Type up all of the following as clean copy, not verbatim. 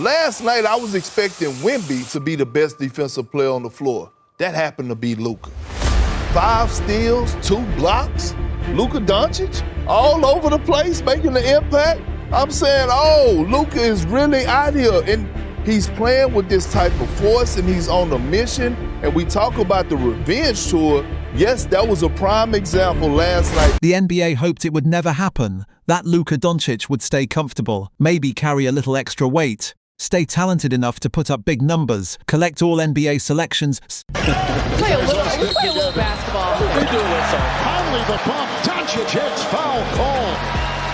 Last night, I was expecting Wemby to be the best defensive player on the floor. That happened to be Luka. 5 steals, 2 blocks. Luka Dončić all over the place making the impact. I'm saying, oh, Luka is really out here. And he's playing with this type of force and he's on a mission. And we talk about the revenge tour. Yes, that was a prime example last night. The NBA hoped it would never happen, that Luka Dončić would stay comfortable, maybe carry a little extra weight, stay talented enough to put up big numbers, collect all NBA selections. Play a little basketball. They do this. Conley the bump. Doncic hits, foul call.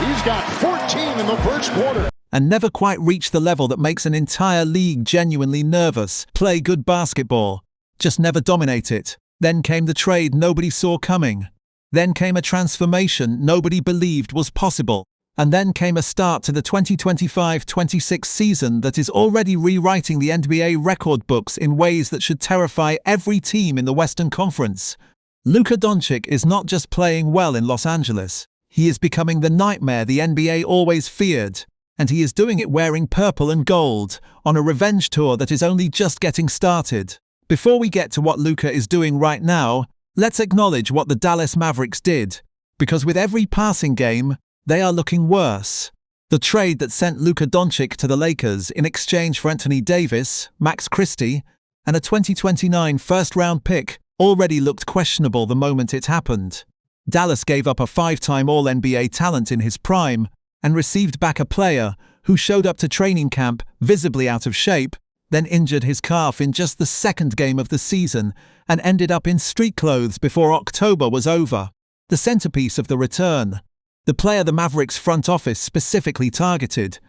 He's got 14 in the first quarter. And never quite reach the level that makes an entire league genuinely nervous. Play good basketball, just never dominate it. Then came the trade nobody saw coming. Then came a transformation nobody believed was possible. And then came a start to the 2025-26 season that is already rewriting the NBA record books in ways that should terrify every team in the Western Conference. Luka Dončić is not just playing well in Los Angeles. He is becoming the nightmare the NBA always feared. And he is doing it wearing purple and gold, on a revenge tour that is only just getting started. Before we get to what Luka is doing right now, let's acknowledge what the Dallas Mavericks did. Because with every passing game, they are looking worse. The trade that sent Luka Dončić to the Lakers in exchange for Anthony Davis, Max Christie, and a 2029 first-round pick already looked questionable the moment it happened. Dallas gave up a 5-time All-NBA talent in his prime and received back a player who showed up to training camp visibly out of shape, then injured his calf in just the second game of the season and ended up in street clothes before October was over. The centerpiece of the return, the player the Mavericks front office specifically targeted,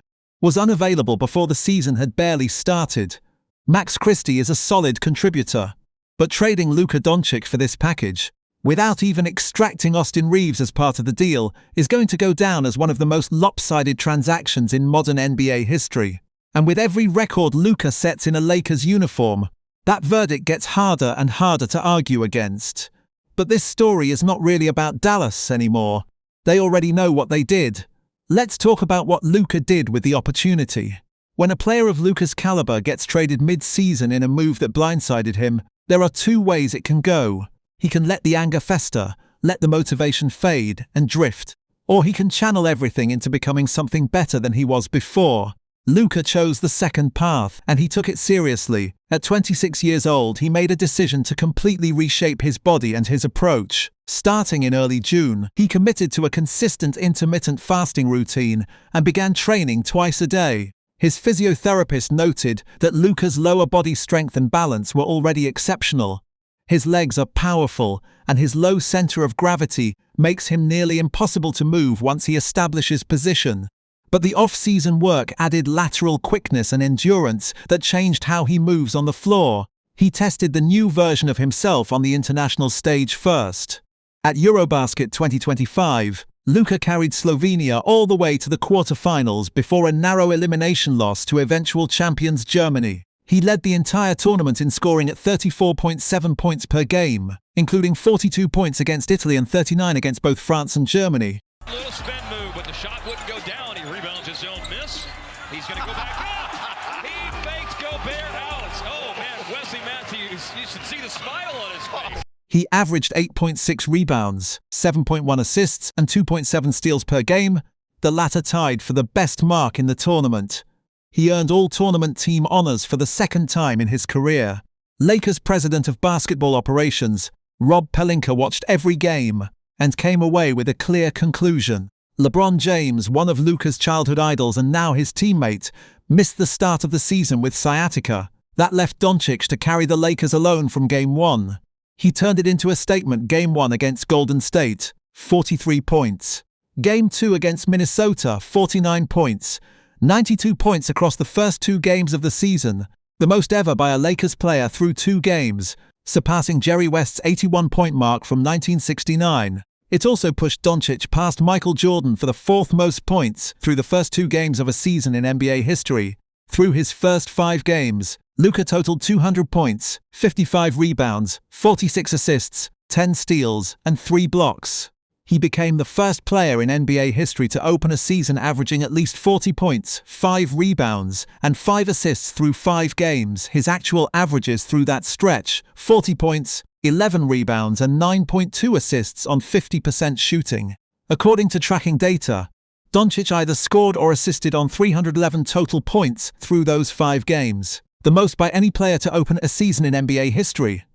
was unavailable before the season had barely started. Max Christie is a solid contributor, but trading Luka Dončić for this package, without even extracting Austin Reeves as part of the deal, is going to go down as one of the most lopsided transactions in modern NBA history. And with every record Luka sets in a Lakers uniform, that verdict gets harder and harder to argue against. But this story is not really about Dallas anymore. They already know what they did. Let's talk about what Luka did with the opportunity. When a player of Luka's caliber gets traded mid-season in a move that blindsided him, there are 2 ways it can go. He can let the anger fester, let the motivation fade and drift, or he can channel everything into becoming something better than he was before. Luka chose the second path, and he took it seriously. At 26 years old, he made a decision to completely reshape his body and his approach. Starting in early June, he committed to a consistent intermittent fasting routine and began training twice a day. His physiotherapist noted that Luka's lower body strength and balance were already exceptional. His legs are powerful, and his low center of gravity makes him nearly impossible to move once he establishes position. But the off-season work added lateral quickness and endurance that changed how he moves on the floor. He tested the new version of himself on the international stage first. At EuroBasket 2025, Luka carried Slovenia all the way to the quarterfinals before a narrow elimination loss to eventual champions Germany. He led the entire tournament in scoring at 34.7 points per game, including 42 points against Italy and 39 against both France and Germany. Little spin move, but the shot wouldn't go down. He rebounds his own miss. He's going to go back up. He fakes Gobert out. Oh, man, Wesley Matthews, you should see the smile on his face. He averaged 8.6 rebounds, 7.1 assists, and 2.7 steals per game, the latter tied for the best mark in the tournament. He earned all-tournament team honors for the second time in his career. Lakers president of basketball operations, Rob Pelinka, watched every game and came away with a clear conclusion. LeBron James, one of Luka's childhood idols and now his teammate, missed the start of the season with sciatica. That left Doncic to carry the Lakers alone from Game 1. He turned it into a statement. Game 1 against Golden State, 43 points. Game 2 against Minnesota, 49 points. 92 points across the first 2 games of the season, the most ever by a Lakers player through 2 games, surpassing Jerry West's 81-point mark from 1969. It also pushed Doncic past Michael Jordan for the 4th most points through the first 2 games of a season in NBA history. Through his first 5 games, Luka totaled 200 points, 55 rebounds, 46 assists, 10 steals, and 3 blocks. He became the first player in NBA history to open a season averaging at least 40 points, 5 rebounds, and 5 assists through 5 games. His actual averages through that stretch: 40 points, 11 rebounds, and 9.2 assists on 50% shooting. According to tracking data, Doncic either scored or assisted on 311 total points through those 5 games, the most by any player to open a season in NBA history.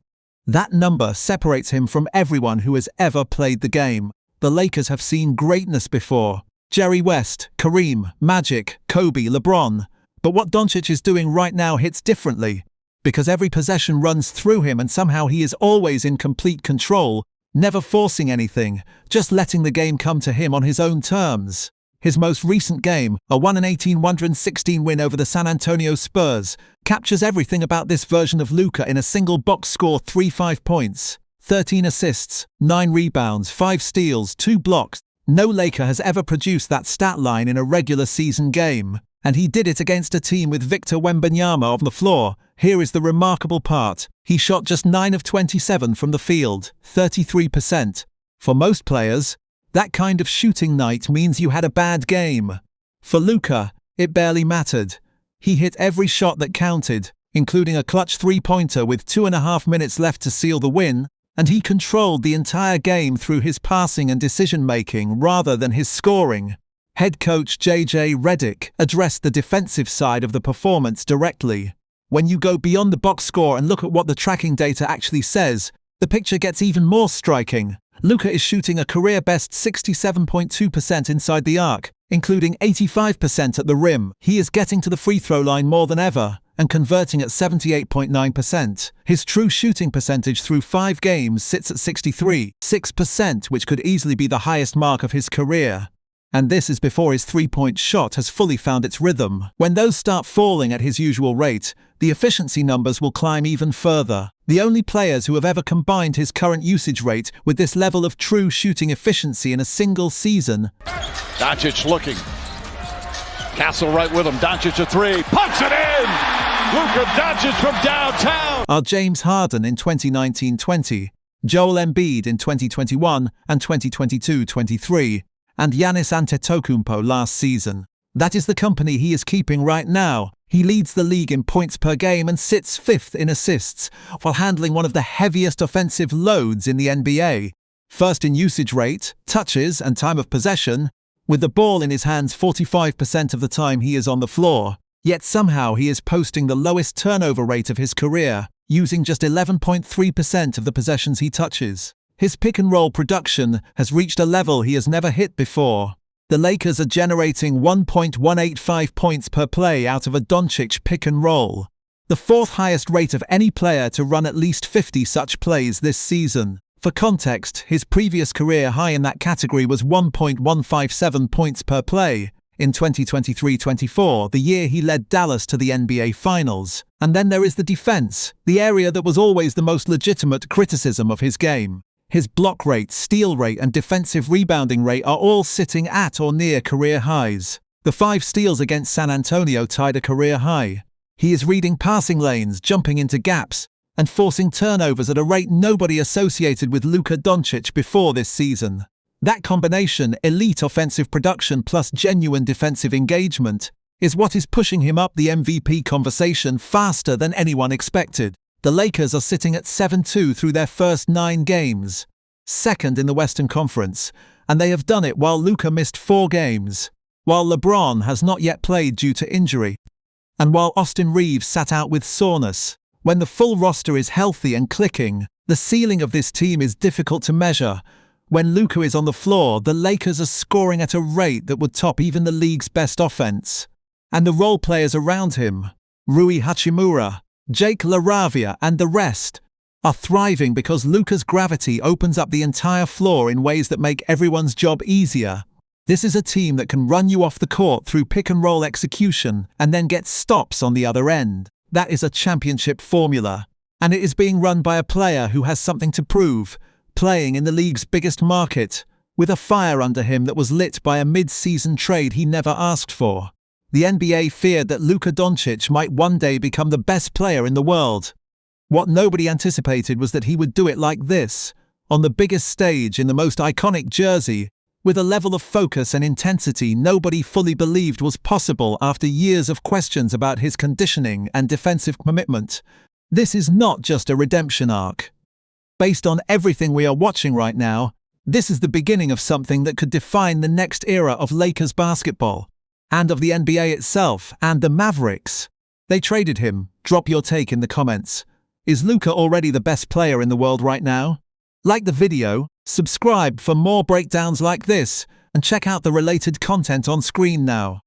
That number separates him from everyone who has ever played the game. The Lakers have seen greatness before: Jerry West, Kareem, Magic, Kobe, LeBron. But what Doncic is doing right now hits differently, because every possession runs through him and somehow he is always in complete control, never forcing anything, just letting the game come to him on his own terms. His most recent game, a 118-116 win over the San Antonio Spurs, captures everything about this version of Luka in a single box score: 35 points, 13 assists, 9 rebounds, 5 steals, 2 blocks. No Laker has ever produced that stat line in a regular season game, and he did it against a team with Victor Wembanyama on the floor. Here is the remarkable part: he shot just 9 of 27 from the field, 33%. For most players, that kind of shooting night means you had a bad game. For Luka, it barely mattered. He hit every shot that counted, including a clutch three-pointer with 2.5 minutes left to seal the win, and he controlled the entire game through his passing and decision-making rather than his scoring. Head coach J.J. Redick addressed the defensive side of the performance directly. When you go beyond the box score and look at what the tracking data actually says, the picture gets even more striking. Luka is shooting a career-best 67.2% inside the arc, including 85% at the rim. He is getting to the free throw line more than ever, and converting at 78.9%. His true shooting percentage through 5 games sits at 63.6%, which could easily be the highest mark of his career. And this is before his three-point shot has fully found its rhythm. When those start falling at his usual rate, the efficiency numbers will climb even further. The only players who have ever combined his current usage rate with this level of true shooting efficiency in a single season. Doncic looking. Castle right with him. Doncic a 3. Puts it in! Luka Dončić from downtown! Are James Harden in 2019-20, Joel Embiid in 2021 and 2022-23, and Giannis Antetokounmpo last season. That is the company he is keeping right now. He leads the league in points per game and sits 5th in assists, while handling one of the heaviest offensive loads in the NBA. First in usage rate, touches, and time of possession, with the ball in his hands 45% of the time he is on the floor. Yet somehow he is posting the lowest turnover rate of his career, using just 11.3% of the possessions he touches. His pick-and-roll production has reached a level he has never hit before. The Lakers are generating 1.185 points per play out of a Doncic pick-and-roll, the 4th highest rate of any player to run at least 50 such plays this season. For context, his previous career high in that category was 1.157 points per play in 2023-24, the year he led Dallas to the NBA Finals. And then there is the defense, the area that was always the most legitimate criticism of his game. His block rate, steal rate, and defensive rebounding rate are all sitting at or near career highs. The 5 steals against San Antonio tied a career high. He is reading passing lanes, jumping into gaps, and forcing turnovers at a rate nobody associated with Luka Dončić before this season. That combination, elite offensive production plus genuine defensive engagement, is what is pushing him up the MVP conversation faster than anyone expected. The Lakers are sitting at 7-2 through their first 9 games, 2nd in the Western Conference, and they have done it while Luka missed 4 games, while LeBron has not yet played due to injury, and while Austin Reeves sat out with soreness. When the full roster is healthy and clicking, the ceiling of this team is difficult to measure. When Luka is on the floor, the Lakers are scoring at a rate that would top even the league's best offense. And the role players around him, Rui Hachimura, Jake LaRavia, and the rest, are thriving because Luka's gravity opens up the entire floor in ways that make everyone's job easier. This is a team that can run you off the court through pick-and-roll execution and then get stops on the other end. That is a championship formula, and it is being run by a player who has something to prove, playing in the league's biggest market, with a fire under him that was lit by a mid-season trade he never asked for. The NBA feared that Luka Dončić might one day become the best player in the world. What nobody anticipated was that he would do it like this, on the biggest stage in the most iconic jersey, with a level of focus and intensity nobody fully believed was possible after years of questions about his conditioning and defensive commitment. This is not just a redemption arc. Based on everything we are watching right now, this is the beginning of something that could define the next era of Lakers basketball, and of the NBA itself and the Mavericks. They traded him. Drop your take in the comments. Is Luka already the best player in the world right now? Like the video, subscribe for more breakdowns like this, and check out the related content on screen now.